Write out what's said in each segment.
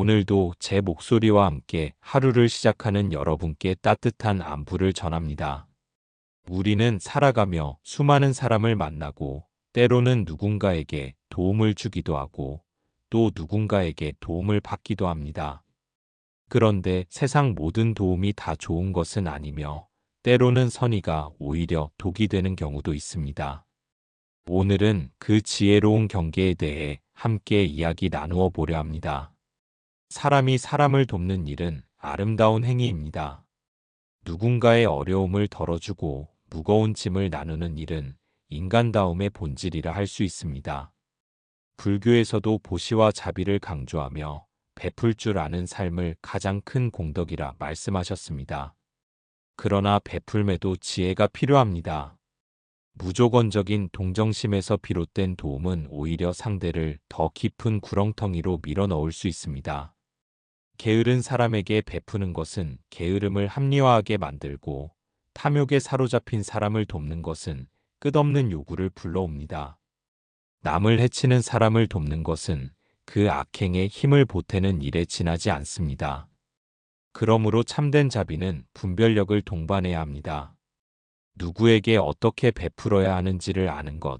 오늘도 제 목소리와 함께 하루를 시작하는 여러분께 따뜻한 안부를 전합니다. 우리는 살아가며 수많은 사람을 만나고 때로는 누군가에게 도움을 주기도 하고 또 누군가에게 도움을 받기도 합니다. 그런데 세상 모든 도움이 다 좋은 것은 아니며 때로는 선의가 오히려 독이 되는 경우도 있습니다. 오늘은 그 지혜로운 경계에 대해 함께 이야기 나누어 보려 합니다. 사람이 사람을 돕는 일은 아름다운 행위입니다. 누군가의 어려움을 덜어주고 무거운 짐을 나누는 일은 인간다움의 본질이라 할 수 있습니다. 불교에서도 보시와 자비를 강조하며 베풀 줄 아는 삶을 가장 큰 공덕이라 말씀하셨습니다. 그러나 베풀매도 지혜가 필요합니다. 무조건적인 동정심에서 비롯된 도움은 오히려 상대를 더 깊은 구렁텅이로 밀어넣을 수 있습니다. 게으른 사람에게 베푸는 것은 게으름을 합리화하게 만들고 탐욕에 사로잡힌 사람을 돕는 것은 끝없는 요구를 불러옵니다. 남을 해치는 사람을 돕는 것은 그 악행에 힘을 보태는 일에 지나지 않습니다. 그러므로 참된 자비는 분별력을 동반해야 합니다. 누구에게 어떻게 베풀어야 하는지를 아는 것,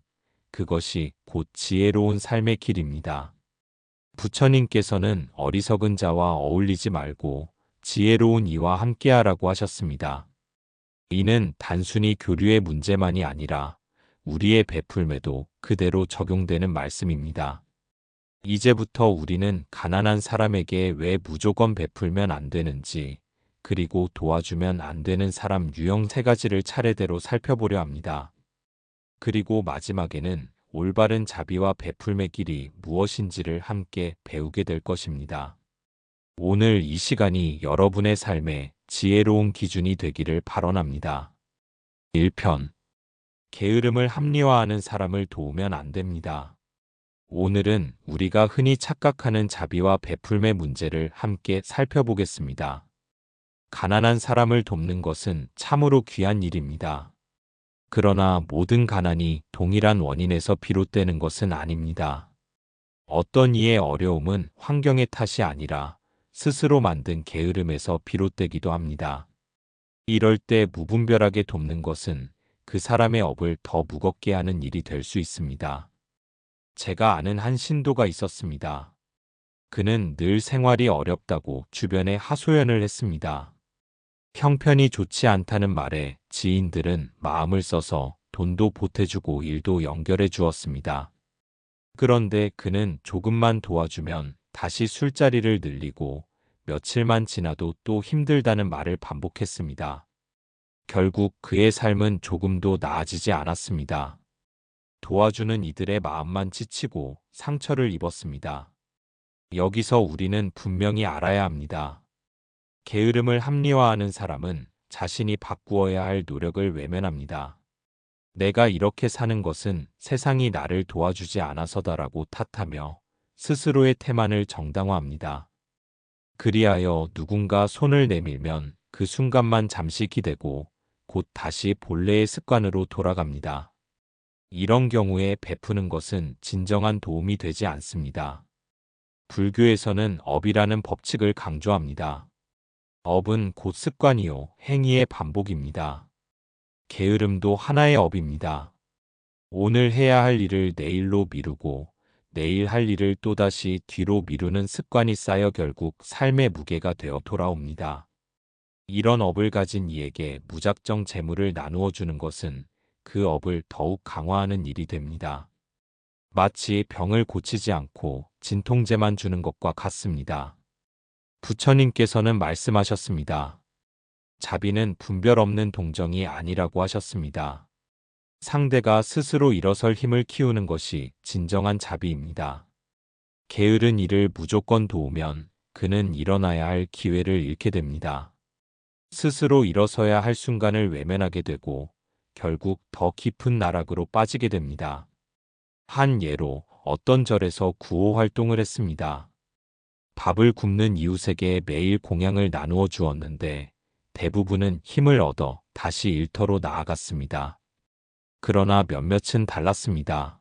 그것이 곧 지혜로운 삶의 길입니다. 부처님께서는 어리석은 자와 어울리지 말고 지혜로운 이와 함께하라고 하셨습니다. 이는 단순히 교류의 문제만이 아니라 우리의 베풀매도 그대로 적용되는 말씀입니다. 이제부터 우리는 가난한 사람에게 왜 무조건 베풀면 안 되는지, 그리고 도와주면 안 되는 사람 유형 3가지를 차례대로 살펴보려 합니다. 그리고 마지막에는 올바른 자비와 베풀매 길이 무엇인지를 함께 배우게 될 것입니다. 오늘 이 시간이 여러분의 삶에 지혜로운 기준이 되기를 발언합니다. 1편. 게으름을 합리화하는 사람을 도우면 안 됩니다. 오늘은 우리가 흔히 착각하는 자비와 베풀매 문제를 함께 살펴보겠습니다. 가난한 사람을 돕는 것은 참으로 귀한 일입니다. 그러나 모든 가난이 동일한 원인에서 비롯되는 것은 아닙니다. 어떤 이의 어려움은 환경의 탓이 아니라 스스로 만든 게으름에서 비롯되기도 합니다. 이럴 때 무분별하게 돕는 것은 그 사람의 업을 더 무겁게 하는 일이 될 수 있습니다. 제가 아는 한 신도가 있었습니다. 그는 늘 생활이 어렵다고 주변에 하소연을 했습니다. 형편이 좋지 않다는 말에 지인들은 마음을 써서 돈도 보태주고 일도 연결해 주었습니다. 그런데 그는 조금만 도와주면 다시 술자리를 늘리고 며칠만 지나도 또 힘들다는 말을 반복했습니다. 결국 그의 삶은 조금도 나아지지 않았습니다. 도와주는 이들의 마음만 지치고 상처를 입었습니다. 여기서 우리는 분명히 알아야 합니다. 게으름을 합리화하는 사람은 자신이 바꾸어야 할 노력을 외면합니다. 내가 이렇게 사는 것은 세상이 나를 도와주지 않아서다라고 탓하며 스스로의 태만을 정당화합니다. 그리하여 누군가 손을 내밀면 그 순간만 잠시 기대고 곧 다시 본래의 습관으로 돌아갑니다. 이런 경우에 베푸는 것은 진정한 도움이 되지 않습니다. 불교에서는 업이라는 법칙을 강조합니다. 업은 곧 습관이요, 행위의 반복입니다. 게으름도 하나의 업입니다. 오늘 해야 할 일을 내일로 미루고 내일 할 일을 또다시 뒤로 미루는 습관이 쌓여 결국 삶의 무게가 되어 돌아옵니다. 이런 업을 가진 이에게 무작정 재물을 나누어 주는 것은 그 업을 더욱 강화하는 일이 됩니다. 마치 병을 고치지 않고 진통제만 주는 것과 같습니다. 부처님께서는 말씀하셨습니다. 자비는 분별 없는 동정이 아니라고 하셨습니다. 상대가 스스로 일어설 힘을 키우는 것이 진정한 자비입니다. 게으른 이를 무조건 도우면 그는 일어나야 할 기회를 잃게 됩니다. 스스로 일어서야 할 순간을 외면하게 되고 결국 더 깊은 나락으로 빠지게 됩니다. 한 예로 어떤 절에서 구호 활동을 했습니다. 밥을 굶는 이웃에게 매일 공양을 나누어 주었는데 대부분은 힘을 얻어 다시 일터로 나아갔습니다. 그러나 몇몇은 달랐습니다.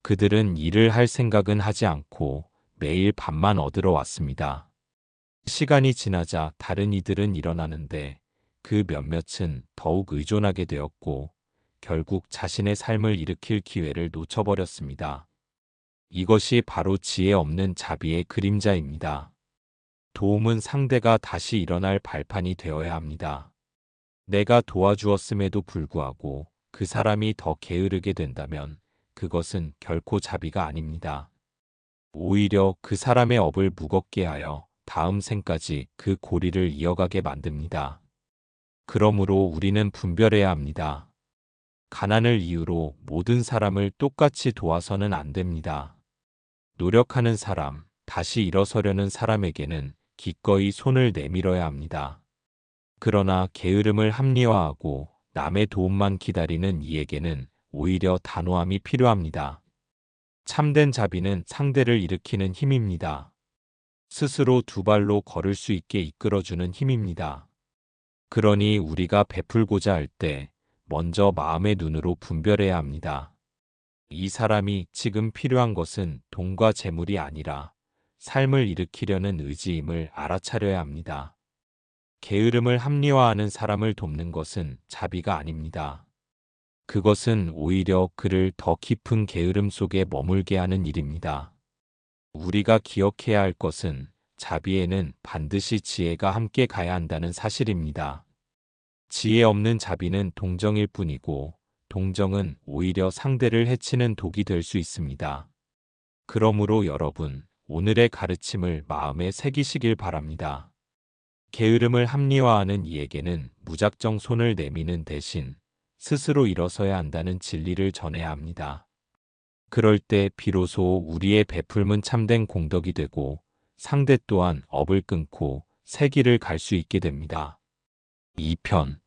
그들은 일을 할 생각은 하지 않고 매일 밥만 얻으러 왔습니다. 시간이 지나자 다른 이들은 일어나는데 그 몇몇은 더욱 의존하게 되었고 결국 자신의 삶을 일으킬 기회를 놓쳐버렸습니다. 이것이 바로 지혜 없는 자비의 그림자입니다. 도움은 상대가 다시 일어날 발판이 되어야 합니다. 내가 도와주었음에도 불구하고 그 사람이 더 게으르게 된다면 그것은 결코 자비가 아닙니다. 오히려 그 사람의 업을 무겁게 하여 다음 생까지 그 고리를 이어가게 만듭니다. 그러므로 우리는 분별해야 합니다. 가난을 이유로 모든 사람을 똑같이 도와서는 안 됩니다. 노력하는 사람, 다시 일어서려는 사람에게는 기꺼이 손을 내밀어야 합니다. 그러나 게으름을 합리화하고 남의 도움만 기다리는 이에게는 오히려 단호함이 필요합니다. 참된 자비는 상대를 일으키는 힘입니다. 스스로 두 발로 걸을 수 있게 이끌어주는 힘입니다. 그러니 우리가 베풀고자 할 때 먼저 마음의 눈으로 분별해야 합니다. 이 사람이 지금 필요한 것은 돈과 재물이 아니라 삶을 일으키려는 의지임을 알아차려야 합니다. 게으름을 합리화하는 사람을 돕는 것은 자비가 아닙니다. 그것은 오히려 그를 더 깊은 게으름 속에 머물게 하는 일입니다. 우리가 기억해야 할 것은 자비에는 반드시 지혜가 함께 가야 한다는 사실입니다. 지혜 없는 자비는 동정일 뿐이고 동정은 오히려 상대를 해치는 독이 될 수 있습니다. 그러므로 여러분, 오늘의 가르침을 마음에 새기시길 바랍니다. 게으름을 합리화하는 이에게는 무작정 손을 내미는 대신 스스로 일어서야 한다는 진리를 전해야 합니다. 그럴 때 비로소 우리의 베풀문 참된 공덕이 되고 상대 또한 업을 끊고 새 길을 갈 수 있게 됩니다. 2편.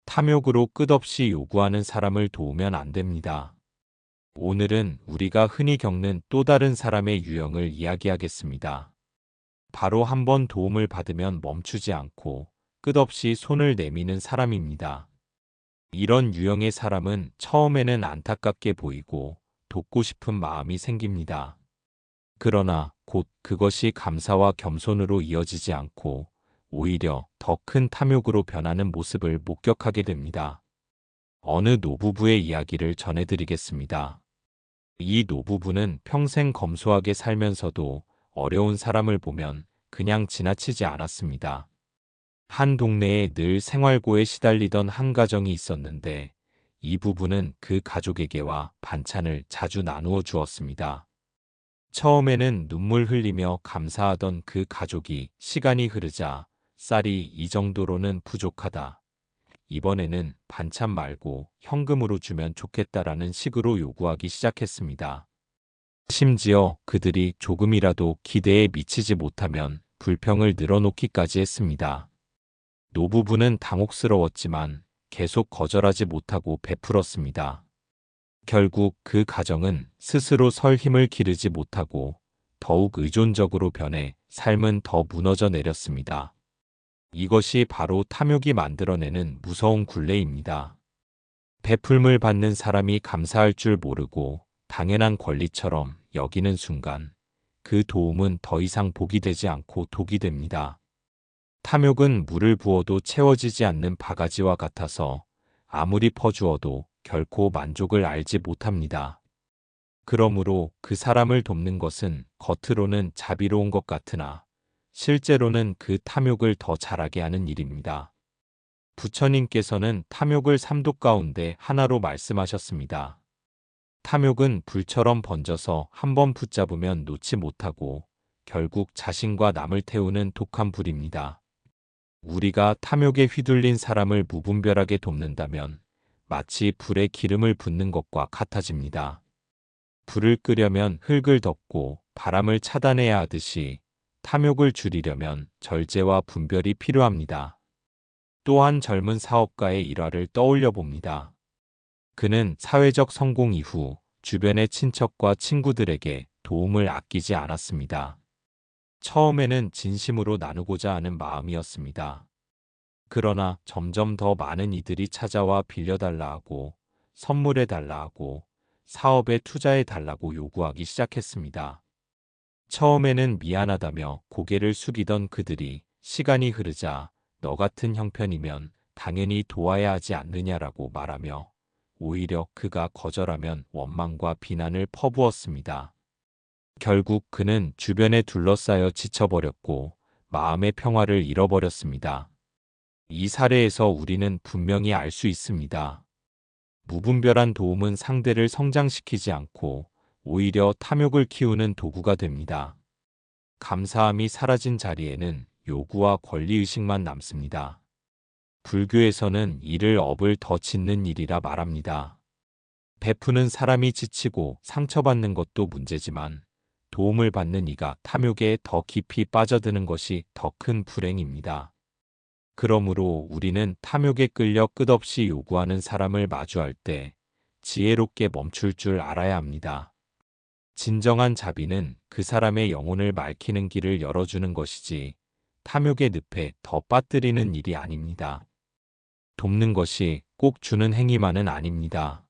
탐욕으로 끝없이 요구하는 사람을 도우면 안 됩니다. 오늘은 우리가 흔히 겪는 또 다른 사람의 유형을 이야기하겠습니다. 바로 한 번 도움을 받으면 멈추지 않고 끝없이 손을 내미는 사람입니다. 이런 유형의 사람은 처음에는 안타깝게 보이고 돕고 싶은 마음이 생깁니다. 그러나 곧 그것이 감사와 겸손으로 이어지지 않고 오히려 더 큰 탐욕으로 변하는 모습을 목격하게 됩니다. 어느 노부부의 이야기를 전해드리겠습니다. 이 노부부는 평생 검소하게 살면서도 어려운 사람을 보면 그냥 지나치지 않았습니다. 한 동네에 늘 생활고에 시달리던 한 가정이 있었는데 이 부부는 그 가족에게와 반찬을 자주 나누어 주었습니다. 처음에는 눈물 흘리며 감사하던 그 가족이 시간이 흐르자 쌀이 이 정도로는 부족하다. 이번에는 반찬 말고 현금으로 주면 좋겠다라는 식으로 요구하기 시작했습니다. 심지어 그들이 조금이라도 기대에 미치지 못하면 불평을 늘어놓기까지 했습니다. 노부부는 당혹스러웠지만 계속 거절하지 못하고 베풀었습니다. 결국 그 가정은 스스로 설 힘을 기르지 못하고 더욱 의존적으로 변해 삶은 더 무너져 내렸습니다. 이것이 바로 탐욕이 만들어내는 무서운 굴레입니다. 베풀물 받는 사람이 감사할 줄 모르고 당연한 권리처럼 여기는 순간 그 도움은 더 이상 복이 되지 않고 독이 됩니다. 탐욕은 물을 부어도 채워지지 않는 바가지와 같아서 아무리 퍼주어도 결코 만족을 알지 못합니다. 그러므로 그 사람을 돕는 것은 겉으로는 자비로운 것 같으나 실제로는 그 탐욕을 더 자라게 하는 일입니다. 부처님께서는 탐욕을 삼독 가운데 하나로 말씀하셨습니다. 탐욕은 불처럼 번져서 한번 붙잡으면 놓지 못하고 결국 자신과 남을 태우는 독한 불입니다. 우리가 탐욕에 휘둘린 사람을 무분별하게 돕는다면 마치 불에 기름을 붓는 것과 같아집니다. 불을 끄려면 흙을 덮고 바람을 차단해야 하듯이 탐욕을 줄이려면 절제와 분별이 필요합니다. 또한 젊은 사업가의 일화를 떠올려 봅니다. 그는 사회적 성공 이후 주변의 친척과 친구들에게 도움을 아끼지 않았습니다. 처음에는 진심으로 나누고자 하는 마음이었습니다. 그러나 점점 더 많은 이들이 찾아와 빌려달라 하고 선물해달라 하고 사업에 투자해달라고 요구하기 시작했습니다. 처음에는 미안하다며 고개를 숙이던 그들이 시간이 흐르자 너 같은 형편이면 당연히 도와야 하지 않느냐라고 말하며 오히려 그가 거절하면 원망과 비난을 퍼부었습니다. 결국 그는 주변에 둘러싸여 지쳐버렸고 마음의 평화를 잃어버렸습니다. 이 사례에서 우리는 분명히 알 수 있습니다. 무분별한 도움은 상대를 성장시키지 않고 오히려 탐욕을 키우는 도구가 됩니다. 감사함이 사라진 자리에는 요구와 권리의식만 남습니다. 불교에서는 이를 업을 더 짓는 일이라 말합니다. 베푸는 사람이 지치고 상처받는 것도 문제지만 도움을 받는 이가 탐욕에 더 깊이 빠져드는 것이 더 큰 불행입니다. 그러므로 우리는 탐욕에 끌려 끝없이 요구하는 사람을 마주할 때 지혜롭게 멈출 줄 알아야 합니다. 진정한 자비는 그 사람의 영혼을 맑히는 길을 열어주는 것이지 탐욕의 늪에 더 빠뜨리는 일이 아닙니다. 돕는 것이 꼭 주는 행위만은 아닙니다.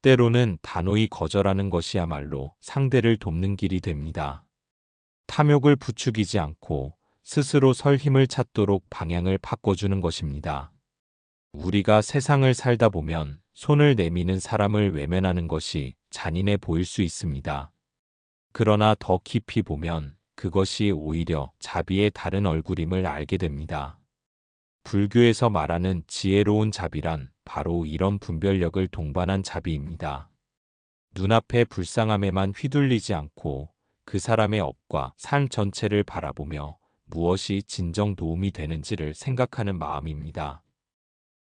때로는 단호히 거절하는 것이야말로 상대를 돕는 길이 됩니다. 탐욕을 부추기지 않고 스스로 설 힘을 찾도록 방향을 바꿔주는 것입니다. 우리가 세상을 살다 보면 손을 내미는 사람을 외면하는 것이 잔인해 보일 수 있습니다. 그러나 더 깊이 보면 그것이 오히려 자비의 다른 얼굴임을 알게 됩니다. 불교에서 말하는 지혜로운 자비란 바로 이런 분별력을 동반한 자비입니다. 눈앞의 불쌍함에만 휘둘리지 않고 그 사람의 업과 삶 전체를 바라보며 무엇이 진정 도움이 되는지를 생각하는 마음입니다.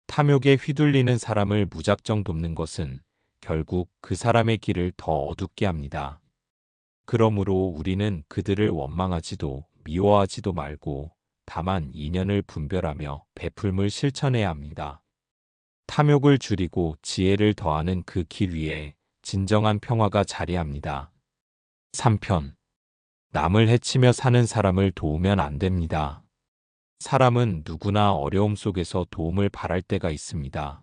탐욕에 휘둘리는 사람을 무작정 돕는 것은 결국 그 사람의 길을 더 어둡게 합니다. 그러므로 우리는 그들을 원망하지도 미워하지도 말고 다만 인연을 분별하며 베풀음을 실천해야 합니다. 탐욕을 줄이고 지혜를 더하는 그 길 위에 진정한 평화가 자리합니다. 3편. 남을 해치며 사는 사람을 도우면 안 됩니다. 사람은 누구나 어려움 속에서 도움을 바랄 때가 있습니다.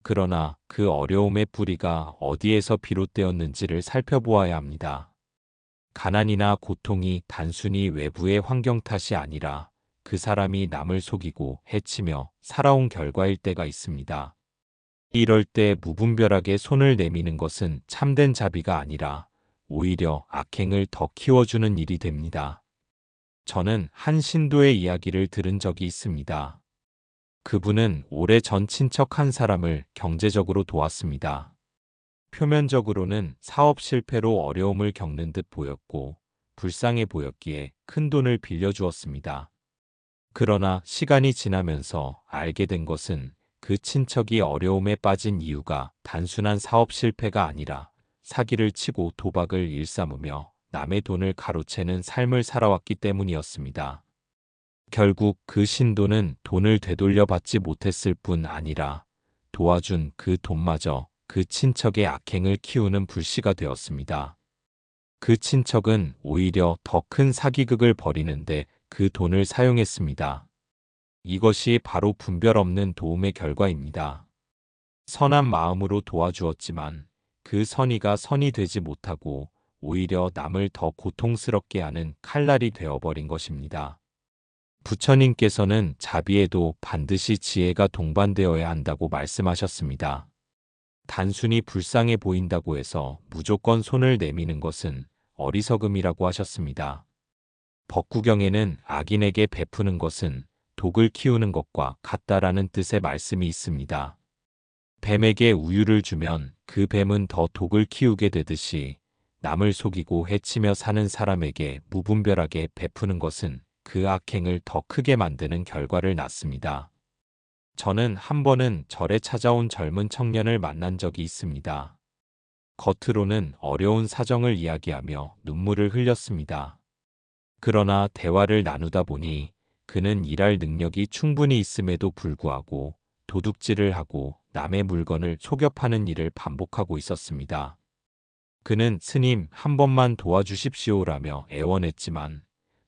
그러나 그 어려움의 뿌리가 어디에서 비롯되었는지를 살펴보아야 합니다. 가난이나 고통이 단순히 외부의 환경 탓이 아니라 그 사람이 남을 속이고 해치며 살아온 결과일 때가 있습니다. 이럴 때 무분별하게 손을 내미는 것은 참된 자비가 아니라 오히려 악행을 더 키워주는 일이 됩니다. 저는 한 신도의 이야기를 들은 적이 있습니다. 그분은 오래전 친척 한 사람을 경제적으로 도왔습니다. 표면적으로는 사업 실패로 어려움을 겪는 듯 보였고 불쌍해 보였기에 큰 돈을 빌려주었습니다. 그러나 시간이 지나면서 알게 된 것은 그 친척이 어려움에 빠진 이유가 단순한 사업 실패가 아니라 사기를 치고 도박을 일삼으며 남의 돈을 가로채는 삶을 살아왔기 때문이었습니다. 결국 그 신도는 돈을 되돌려 받지 못했을 뿐 아니라 도와준 그 돈마저 그 친척의 악행을 키우는 불씨가 되었습니다. 그 친척은 오히려 더 큰 사기극을 벌이는데 그 돈을 사용했습니다. 이것이 바로 분별 없는 도움의 결과입니다. 선한 마음으로 도와주었지만 그 선의가 선이 되지 못하고 오히려 남을 더 고통스럽게 하는 칼날이 되어버린 것입니다. 부처님께서는 자비에도 반드시 지혜가 동반되어야 한다고 말씀하셨습니다. 단순히 불쌍해 보인다고 해서 무조건 손을 내미는 것은 어리석음이라고 하셨습니다. 법구경에는 악인에게 베푸는 것은 독을 키우는 것과 같다라는 뜻의 말씀이 있습니다. 뱀에게 우유를 주면 그 뱀은 더 독을 키우게 되듯이 남을 속이고 해치며 사는 사람에게 무분별하게 베푸는 것은 그 악행을 더 크게 만드는 결과를 낳습니다. 저는 한 번은 절에 찾아온 젊은 청년을 만난 적이 있습니다. 겉으로는 어려운 사정을 이야기하며 눈물을 흘렸습니다. 그러나 대화를 나누다 보니 그는 일할 능력이 충분히 있음에도 불구하고 도둑질을 하고 남의 물건을 속여 파는 일을 반복하고 있었습니다. 그는 스님 한 번만 도와주십시오라며 애원했지만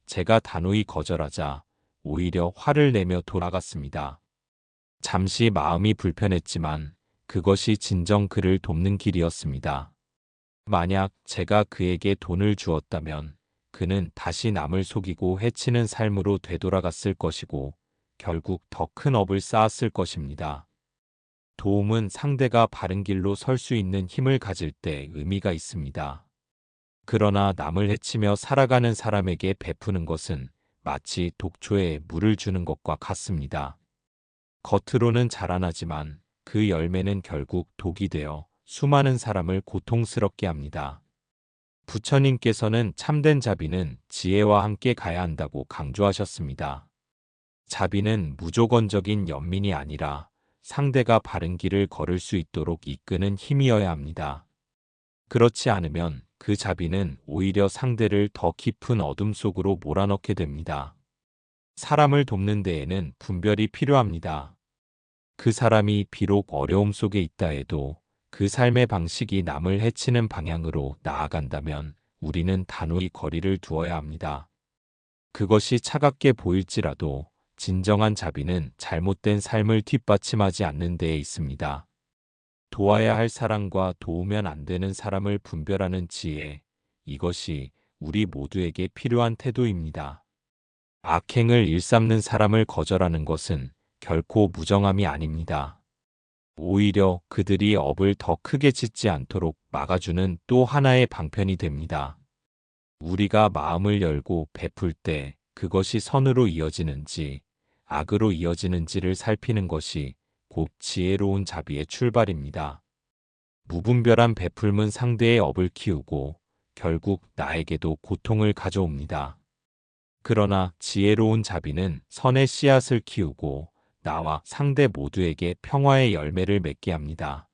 제가 단호히 거절하자 오히려 화를 내며 돌아갔습니다. 잠시 마음이 불편했지만 그것이 진정 그를 돕는 길이었습니다. 만약 제가 그에게 돈을 주었다면 그는 다시 남을 속이고 해치는 삶으로 되돌아갔을 것이고 결국 더 큰 업을 쌓았을 것입니다. 도움은 상대가 바른 길로 설 수 있는 힘을 가질 때 의미가 있습니다. 그러나 남을 해치며 살아가는 사람에게 베푸는 것은 마치 독초에 물을 주는 것과 같습니다. 겉으로는 자라나지만 그 열매는 결국 독이 되어 수많은 사람을 고통스럽게 합니다. 부처님께서는 참된 자비는 지혜와 함께 가야 한다고 강조하셨습니다. 자비는 무조건적인 연민이 아니라 상대가 바른 길을 걸을 수 있도록 이끄는 힘이어야 합니다. 그렇지 않으면 그 자비는 오히려 상대를 더 깊은 어둠 속으로 몰아넣게 됩니다. 사람을 돕는 데에는 분별이 필요합니다. 그 사람이 비록 어려움 속에 있다 해도 그 삶의 방식이 남을 해치는 방향으로 나아간다면 우리는 단호히 거리를 두어야 합니다. 그것이 차갑게 보일지라도 진정한 자비는 잘못된 삶을 뒷받침하지 않는 데에 있습니다. 도와야 할 사람과 도우면 안 되는 사람을 분별하는 지혜, 이것이 우리 모두에게 필요한 태도입니다. 악행을 일삼는 사람을 거절하는 것은 결코 무정함이 아닙니다. 오히려 그들이 업을 더 크게 짓지 않도록 막아주는 또 하나의 방편이 됩니다. 우리가 마음을 열고 베풀 때 그것이 선으로 이어지는지 악으로 이어지는지를 살피는 것이 곧 지혜로운 자비의 출발입니다. 무분별한 베풀문 상대의 업을 키우고 결국 나에게도 고통을 가져옵니다. 그러나 지혜로운 자비는 선의 씨앗을 키우고 나와 상대 모두에게 평화의 열매를 맺게 합니다.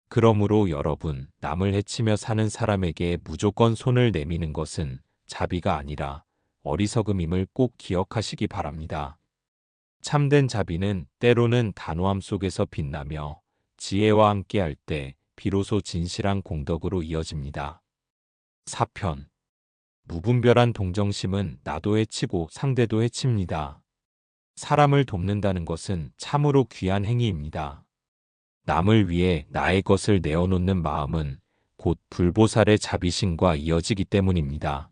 그러므로 여러분, 남을 해치며 사는 사람에게 무조건 손을 내미는 것은 자비가 아니라 어리석음임을 꼭 기억하시기 바랍니다. 참된 자비는 때로는 단호함 속에서 빛나며 지혜와 함께할 때 비로소 진실한 공덕으로 이어집니다. 4편. 무분별한 동정심은 나도 해치고 상대도 해칩니다. 사람을 돕는다는 것은 참으로 귀한 행위입니다. 남을 위해 나의 것을 내어놓는 마음은 곧 불보살의 자비심과 이어지기 때문입니다.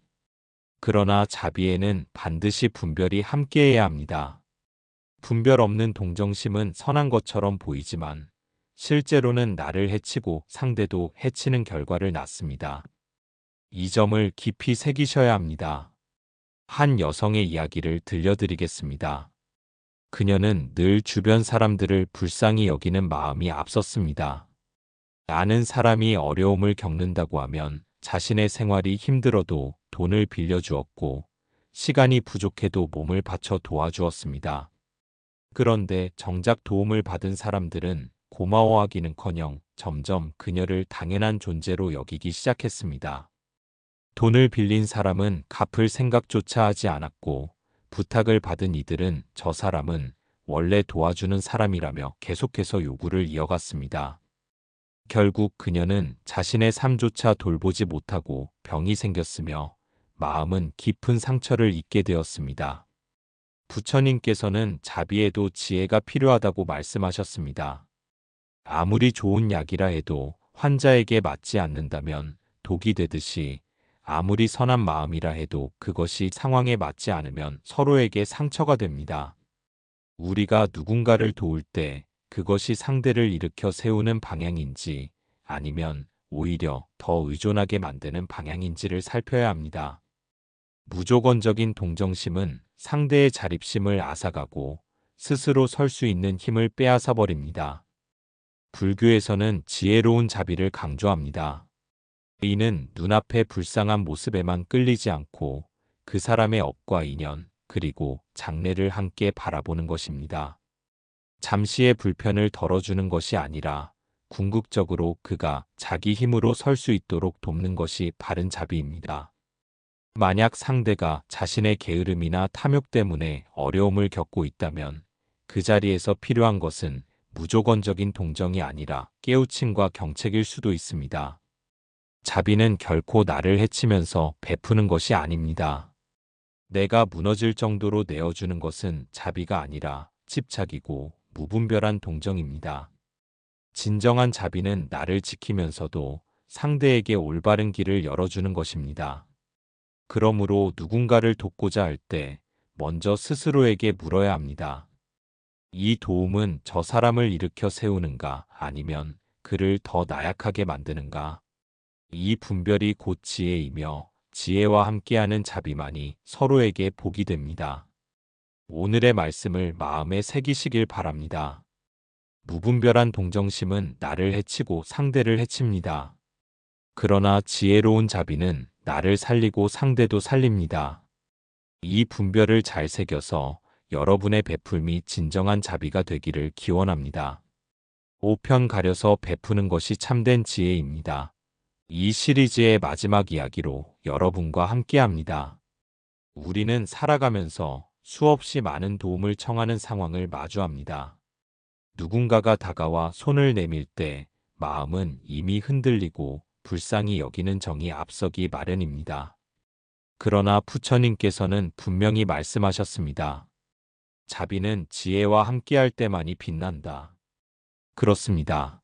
그러나 자비에는 반드시 분별이 함께해야 합니다. 분별 없는 동정심은 선한 것처럼 보이지만 실제로는 나를 해치고 상대도 해치는 결과를 낳습니다. 이 점을 깊이 새기셔야 합니다. 한 여성의 이야기를 들려드리겠습니다. 그녀는 늘 주변 사람들을 불쌍히 여기는 마음이 앞섰습니다. 아는 사람이 어려움을 겪는다고 하면 자신의 생활이 힘들어도 돈을 빌려주었고 시간이 부족해도 몸을 바쳐 도와주었습니다. 그런데 정작 도움을 받은 사람들은 고마워하기는커녕 점점 그녀를 당연한 존재로 여기기 시작했습니다. 돈을 빌린 사람은 갚을 생각조차 하지 않았고 부탁을 받은 이들은 저 사람은 원래 도와주는 사람이라며 계속해서 요구를 이어갔습니다. 결국 그녀는 자신의 삶조차 돌보지 못하고 병이 생겼으며 마음은 깊은 상처를 입게 되었습니다. 부처님께서는 자비에도 지혜가 필요하다고 말씀하셨습니다. 아무리 좋은 약이라 해도 환자에게 맞지 않는다면 독이 되듯이 아무리 선한 마음이라 해도 그것이 상황에 맞지 않으면 서로에게 상처가 됩니다. 우리가 누군가를 도울 때 그것이 상대를 일으켜 세우는 방향인지 아니면 오히려 더 의존하게 만드는 방향인지를 살펴야 합니다. 무조건적인 동정심은 상대의 자립심을 앗아가고 스스로 설 수 있는 힘을 빼앗아 버립니다. 불교에서는 지혜로운 자비를 강조합니다. 이는 눈앞의 불쌍한 모습에만 끌리지 않고 그 사람의 업과 인연, 그리고 장래를 함께 바라보는 것입니다. 잠시의 불편을 덜어주는 것이 아니라 궁극적으로 그가 자기 힘으로 설 수 있도록 돕는 것이 바른 자비입니다. 만약 상대가 자신의 게으름이나 탐욕 때문에 어려움을 겪고 있다면 그 자리에서 필요한 것은 무조건적인 동정이 아니라 깨우침과 경책일 수도 있습니다. 자비는 결코 나를 해치면서 베푸는 것이 아닙니다. 내가 무너질 정도로 내어주는 것은 자비가 아니라 집착이고 무분별한 동정입니다. 진정한 자비는 나를 지키면서도 상대에게 올바른 길을 열어주는 것입니다. 그러므로 누군가를 돕고자 할 때 먼저 스스로에게 물어야 합니다. 이 도움은 저 사람을 일으켜 세우는가 아니면 그를 더 나약하게 만드는가? 이 분별이 곧 지혜이며 지혜와 함께하는 자비만이 서로에게 복이 됩니다. 오늘의 말씀을 마음에 새기시길 바랍니다. 무분별한 동정심은 나를 해치고 상대를 해칩니다. 그러나 지혜로운 자비는 나를 살리고 상대도 살립니다. 이 분별을 잘 새겨서 여러분의 베풀미 진정한 자비가 되기를 기원합니다. 5편 가려서 베푸는 것이 참된 지혜입니다. 이 시리즈의 마지막 이야기로 여러분과 함께합니다. 우리는 살아가면서 수없이 많은 도움을 청하는 상황을 마주합니다. 누군가가 다가와 손을 내밀 때 마음은 이미 흔들리고 불쌍히 여기는 정이 앞서기 마련입니다. 그러나 부처님께서는 분명히 말씀하셨습니다. 자비는 지혜와 함께할 때만이 빛난다. 그렇습니다.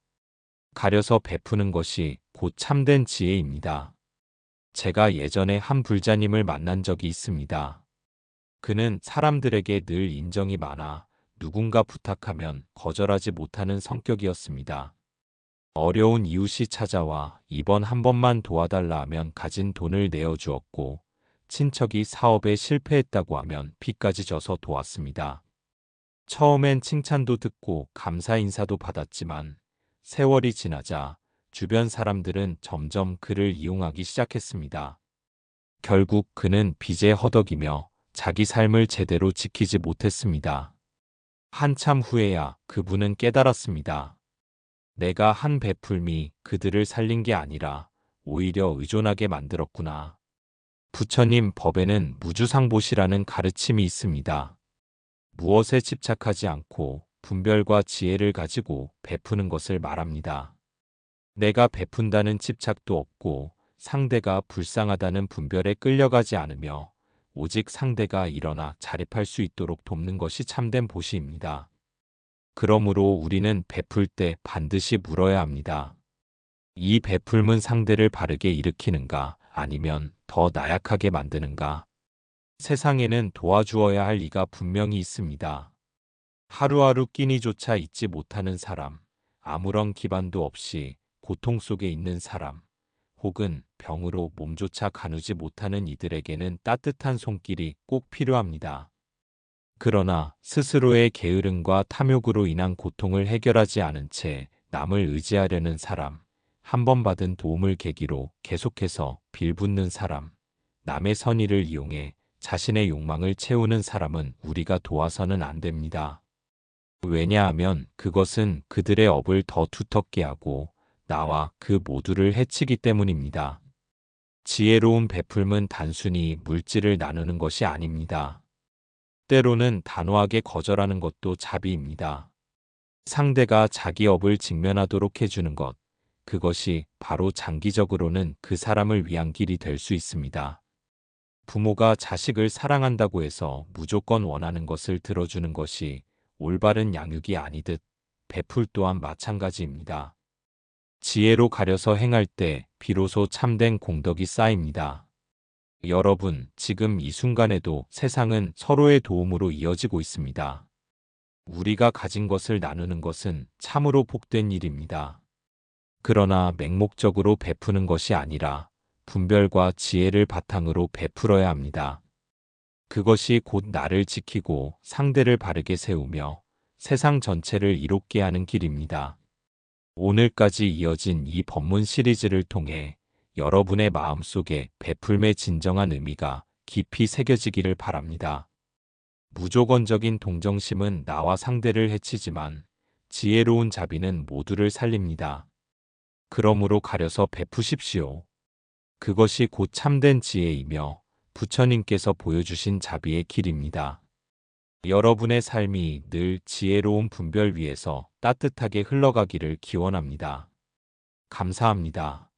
가려서 베푸는 것이 곧 참된 지혜입니다. 제가 예전에 한 불자님을 만난 적이 있습니다. 그는 사람들에게 늘 인정이 많아 누군가 부탁하면 거절하지 못하는 성격이었습니다. 어려운 이웃이 찾아와 이번 한 번만 도와달라 하면 가진 돈을 내어주었고, 친척이 사업에 실패했다고 하면 빚까지 져서 도왔습니다. 처음엔 칭찬도 듣고 감사 인사도 받았지만 세월이 지나자 주변 사람들은 점점 그를 이용하기 시작했습니다. 결국 그는 빚에 허덕이며 자기 삶을 제대로 지키지 못했습니다. 한참 후에야 그분은 깨달았습니다. 내가 한 베풀미 그들을 살린 게 아니라 오히려 의존하게 만들었구나. 부처님 법에는 무주상보시라는 가르침이 있습니다. 무엇에 집착하지 않고 분별과 지혜를 가지고 베푸는 것을 말합니다. 내가 베푼다는 집착도 없고 상대가 불쌍하다는 분별에 끌려가지 않으며 오직 상대가 일어나 자립할 수 있도록 돕는 것이 참된 보시입니다. 그러므로 우리는 베풀 때 반드시 물어야 합니다. 이 베풀문 상대를 바르게 일으키는가 아니면 더 나약하게 만드는가? 세상에는 도와주어야 할 이가 분명히 있습니다. 하루하루 끼니조차 잊지 못하는 사람, 아무런 기반도 없이 고통 속에 있는 사람, 혹은 병으로 몸조차 가누지 못하는 이들에게는 따뜻한 손길이 꼭 필요합니다. 그러나 스스로의 게으름과 탐욕으로 인한 고통을 해결하지 않은 채 남을 의지하려는 사람, 한 번 받은 도움을 계기로 계속해서 빌붙는 사람, 남의 선의를 이용해 자신의 욕망을 채우는 사람은 우리가 도와서는 안 됩니다. 왜냐하면 그것은 그들의 업을 더 두텁게 하고 나와 그 모두를 해치기 때문입니다. 지혜로운 베풀문 단순히 물질을 나누는 것이 아닙니다. 때로는 단호하게 거절하는 것도 자비입니다. 상대가 자기 업을 직면하도록 해주는 것, 그것이 바로 장기적으로는 그 사람을 위한 길이 될 수 있습니다. 부모가 자식을 사랑한다고 해서 무조건 원하는 것을 들어주는 것이 올바른 양육이 아니듯 베풀 또한 마찬가지입니다. 지혜로 가려서 행할 때 비로소 참된 공덕이 쌓입니다. 여러분, 지금 이 순간에도 세상은 서로의 도움으로 이어지고 있습니다. 우리가 가진 것을 나누는 것은 참으로 복된 일입니다. 그러나 맹목적으로 베푸는 것이 아니라 분별과 지혜를 바탕으로 베풀어야 합니다. 그것이 곧 나를 지키고 상대를 바르게 세우며 세상 전체를 이롭게 하는 길입니다. 오늘까지 이어진 이 법문 시리즈를 통해 여러분의 마음속에 베풀매의 진정한 의미가 깊이 새겨지기를 바랍니다. 무조건적인 동정심은 나와 상대를 해치지만 지혜로운 자비는 모두를 살립니다. 그러므로 가려서 베푸십시오. 그것이 곧 참된 지혜이며 부처님께서 보여주신 자비의 길입니다. 여러분의 삶이 늘 지혜로운 분별 위에서 따뜻하게 흘러가기를 기원합니다. 감사합니다.